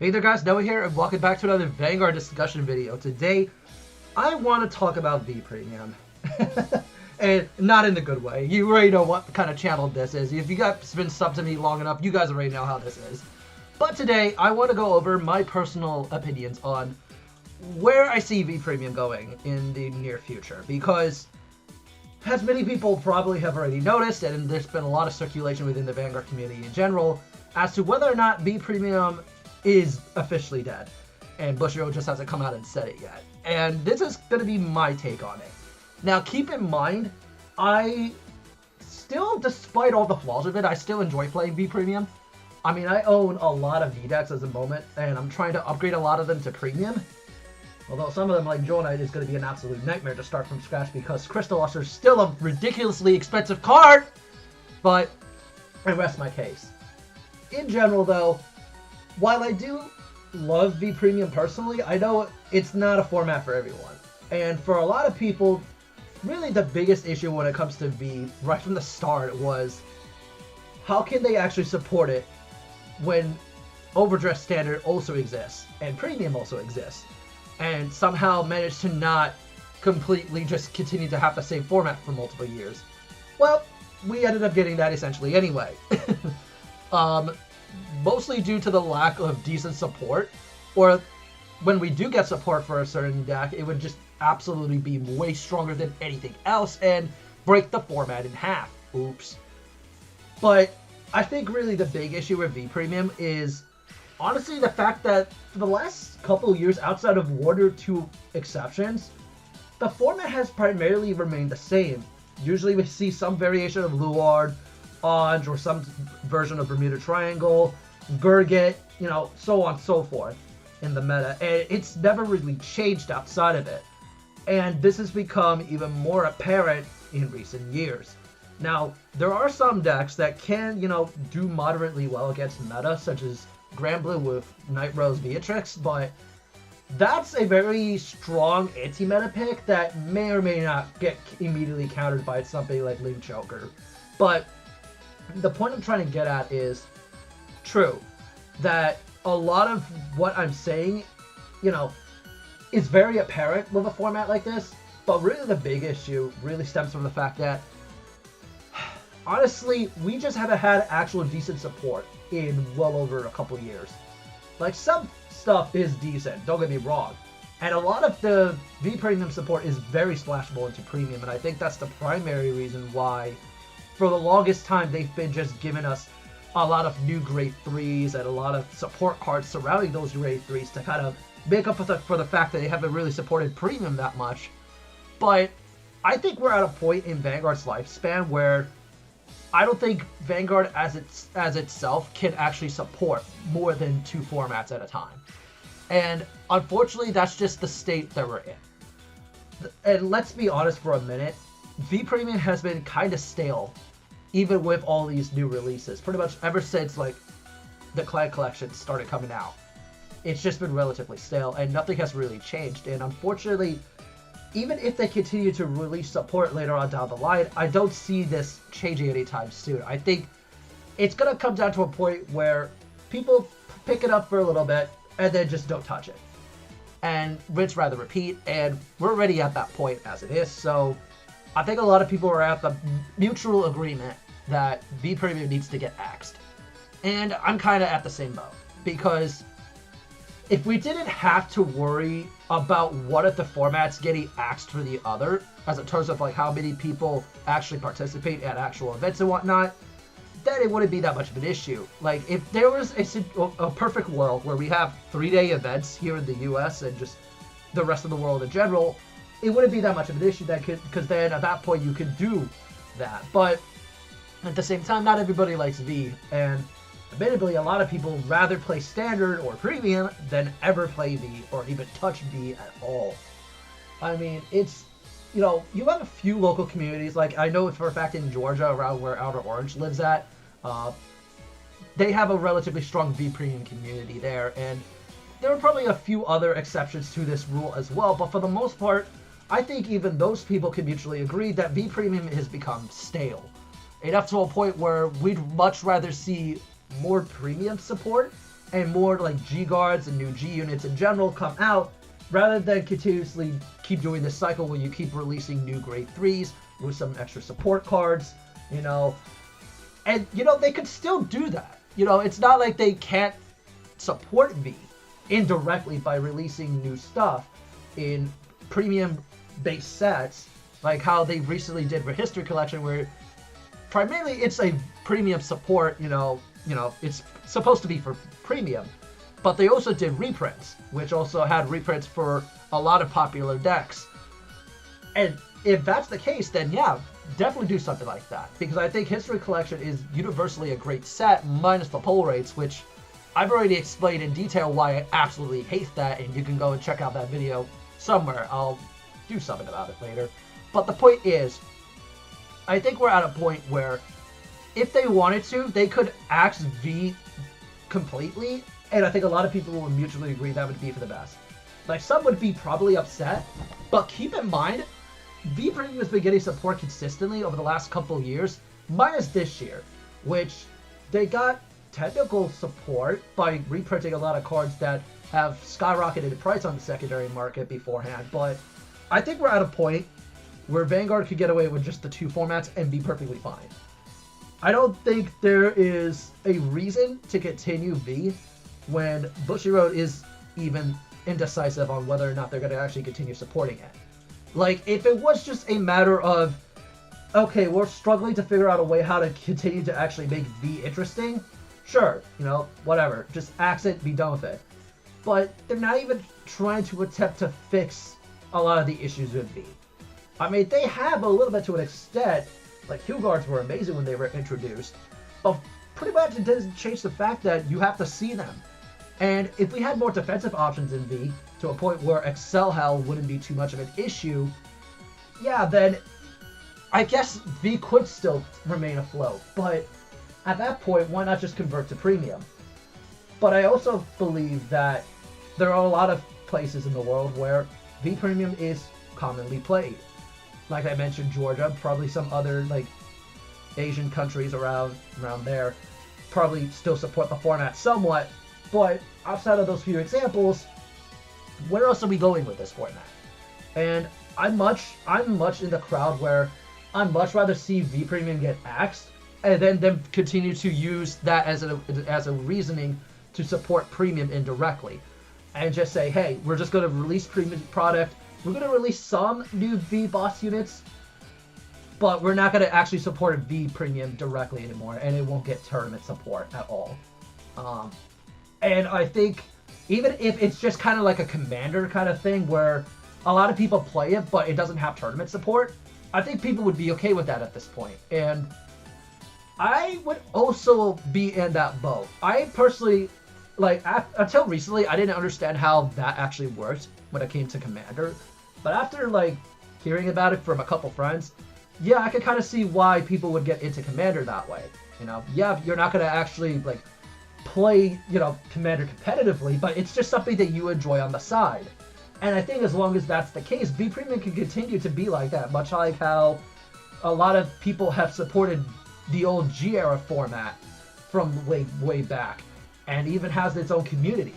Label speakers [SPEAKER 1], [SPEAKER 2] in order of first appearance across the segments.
[SPEAKER 1] Hey there guys, Noah here, and welcome back to another Vanguard discussion video. Today, I want to talk about V Premium. And not in the good way. You already know what kind of channel this is. If you guys have been subbed to me long enough, you guys already know how this is. But today, I want to go over my personal opinions on where I see V Premium going in the near future. Because, as many people probably have already noticed, and there's been a lot of circulation within the Vanguard community in general, as to whether or not V Premium is officially dead, and Bushiroad just hasn't come out and said it yet. And this is going to be my take on it. Now, keep in mind, I still, despite all the flaws of it, I still enjoy playing V Premium. I mean, I own a lot of V decks at the moment, and I'm trying to upgrade a lot of them to Premium. Although some of them, like Joe Knight, is going to be an absolute nightmare to start from scratch because Crystal Luster is still a ridiculously expensive card. But I rest my case. In general, though, while I do love V Premium personally, I know it's not a format for everyone. And for a lot of people, really the biggest issue when it comes to V, right from the start, was how can they actually support it when Overdress Standard also exists, and Premium also exists, and somehow manage to not completely just continue to have the same format for multiple years. Well, we ended up getting that essentially anyway. Mostly due to the lack of decent support, or when we do get support for a certain deck, it would just absolutely be way stronger than anything else and break the format in half. Oops. But I think really the big issue with V Premium is honestly the fact that for the last couple of years, outside of one or two exceptions, the format has primarily remained the same. Usually we see some variation of Luard, Odds, or some version of Bermuda Triangle, Gurgit, you know, so on and so forth in the meta. And it's never really changed outside of it. And this has become even more apparent in recent years. Now, there are some decks that can, you know, do moderately well against meta, such as Granblue with Night Rose Beatrix, but that's a very strong anti-meta pick that may or may not get immediately countered by something like Link Joker. But the point I'm trying to get at is, true, that a lot of what I'm saying, you know, is very apparent with a format like this, but really the big issue really stems from the fact that, honestly, we just haven't had actual decent support in well over a couple years. Like, some stuff is decent, don't get me wrong, and a lot of the V Premium support is very splashable into Premium, and I think that's the primary reason why for the longest time they've been just giving us a lot of new grade 3s and a lot of support cards surrounding those grade 3s to kind of make up for the fact that they haven't really supported Premium that much. But I think we're at a point in Vanguard's lifespan where I don't think Vanguard as itself can actually support more than two formats at a time. And unfortunately, that's just the state that we're in. And let's be honest for a minute, V Premium has been kind of stale, even with all these new releases. Pretty much ever since like the Clan Collection started coming out, it's just been relatively stale, and nothing has really changed. And unfortunately, even if they continue to release support later on down the line, I don't see this changing anytime soon. I think it's gonna come down to a point where people pick it up for a little bit and then just don't touch it, and rinse rather repeat. And we're already at that point as it is. So I think a lot of people are at the mutual agreement that V Premium needs to get axed. And I'm kind of at the same boat, because if we didn't have to worry about one of the formats getting axed for the other, as in terms of like how many people actually participate at actual events and whatnot, then it wouldn't be that much of an issue. Like, if there was a perfect world where we have 3-day events here in the US and just the rest of the world in general, it wouldn't be that much of an issue, because then at that point you could do that. But at the same time, not everybody likes V, and admittedly, a lot of people rather play Standard or Premium than ever play V or even touch V at all. I mean, it's, you know, you have a few local communities, like I know for a fact in Georgia, around where Outer Orange lives at, they have a relatively strong V Premium community there, and there are probably a few other exceptions to this rule as well, but for the most part, I think even those people can mutually agree that V Premium has become stale. Enough to a point where we'd much rather see more premium support and more like G guards and new G units in general come out, rather than continuously keep doing this cycle where you keep releasing new grade 3s with some extra support cards, you know. And, you know, they could still do that. You know, it's not like they can't support V indirectly by releasing new stuff in premium-based sets, like how they recently did for History Collection, where primarily it's a premium support, you know, it's supposed to be for premium, but they also did reprints, which also had reprints for a lot of popular decks. And if that's the case, then yeah, definitely do something like that, because I think History Collection is universally a great set, minus the pull rates, which I've already explained in detail why I absolutely hate that, and you can go and check out that video somewhere. I'll do something about it later. But the point is, I think we're at a point where if they wanted to, they could axe V completely, and I think a lot of people would mutually agree that would be for the best. Like, some would be probably upset, but keep in mind, V Premium has been getting support consistently over the last couple of years, minus this year, which they got technical support by reprinting a lot of cards that have skyrocketed in price on the secondary market beforehand, but I think we're at a point where Vanguard could get away with just the 2 formats and be perfectly fine. I don't think there is a reason to continue V when Bushiroad is even indecisive on whether or not they're going to actually continue supporting it. Like, if it was just a matter of, okay, we're struggling to figure out a way how to continue to actually make V interesting, sure, you know, whatever, just axe it, be done with it. But they're not even trying to attempt to fix a lot of the issues with V. I mean, they have a little bit to an extent. Like, Hue Guards were amazing when they were introduced, but pretty much it doesn't change the fact that you have to see them. And if we had more defensive options in V, to a point where Excel Hell wouldn't be too much of an issue, yeah, then I guess V could still remain afloat. But at that point, why not just convert to premium? But I also believe that there are a lot of places in the world where V Premium is commonly played. Like I mentioned, Georgia, probably some other like Asian countries around there probably still support the format somewhat, but outside of those few examples, where else are we going with this format? And I'm much in the crowd where I'd much rather see V Premium get axed and then them continue to use that as a reasoning to support premium indirectly, and just say, hey, we're just going to release premium product. We're going to release some new V boss units, but we're not going to actually support V Premium directly anymore, and it won't get tournament support at all. And I think even if it's just kind of like a Commander kind of thing where a lot of people play it, but it doesn't have tournament support, I think people would be okay with that at this point. And I would also be in that boat. I personally, like, until recently, I didn't understand how that actually worked when it came to Commander. But after, like, hearing about it from a couple friends, yeah, I could kind of see why people would get into Commander that way. You know, yeah, you're not going to actually, like, play, you know, Commander competitively, but it's just something that you enjoy on the side. And I think as long as that's the case, V Premium can continue to be like that, much like how a lot of people have supported the old G-era format from way back, and even has its own community.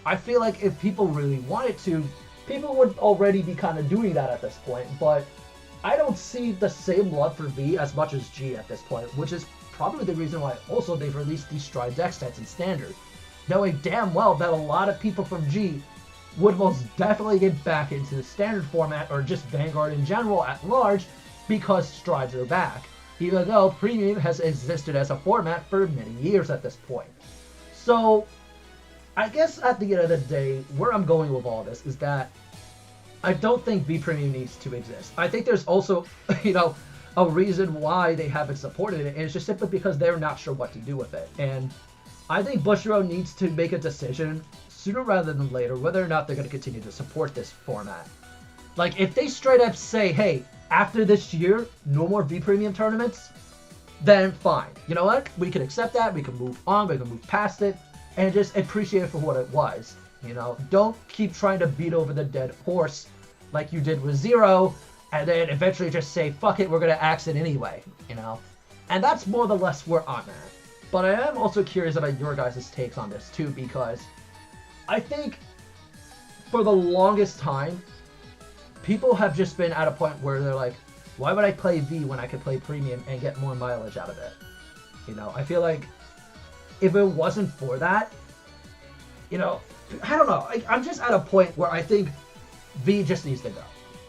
[SPEAKER 1] I feel like if people really wanted to, people would already be kind of doing that at this point, but I don't see the same love for V as much as G at this point, which is probably the reason why also they've released these Stride deck sets in Standard, knowing damn well that a lot of people from G would most definitely get back into the Standard format, or just Vanguard in general at large, because Strides are back, even though Premium has existed as a format for many years at this point. So I guess at the end of the day, where I'm going with all this is that I don't think V Premium needs to exist. I think there's also, you know, a reason why they haven't supported it, and it's just simply because they're not sure what to do with it. And I think Bushiroad needs to make a decision sooner rather than later whether or not they're going to continue to support this format. Like, if they straight up say, hey, after this year, no more V Premium tournaments, then fine. You know what? We can accept that. We can move on. We can move past it and just appreciate it for what it was. You know, don't keep trying to beat over the dead horse like you did with Zero, and then eventually just say, fuck it, we're going to axe it anyway, you know? And that's more or less where I'm at. But I am also curious about your guys' takes on this too, because I think for the longest time, people have just been at a point where they're like, why would I play V when I could play Premium and get more mileage out of it? You know, I feel like if it wasn't for that, you know, I don't know. I'm just at a point where I think V just needs to go.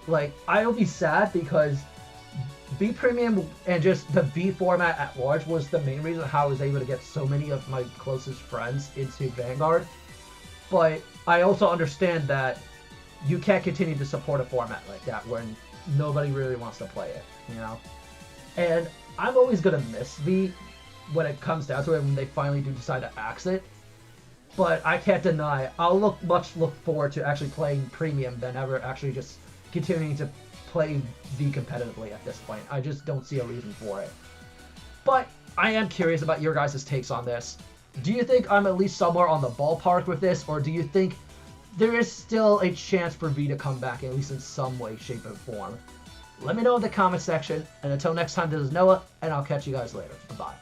[SPEAKER 1] Like, I'll be sad because V Premium and just the V format at large was the main reason how I was able to get so many of my closest friends into Vanguard. But I also understand that you can't continue to support a format like that when nobody really wants to play it, you know? And I'm always going to miss V when it comes down to it, when they finally do decide to axe it. But I can't deny, I'll look forward to actually playing Premium than ever actually just continuing to play V competitively at this point. I just don't see a reason for it. But I am curious about your guys' takes on this. Do you think I'm at least somewhere on the ballpark with this, or do you think there is still a chance for V to come back, at least in some way, shape, or form? Let me know in the comment section, and until next time, this is Noah, and I'll catch you guys later. Bye-bye.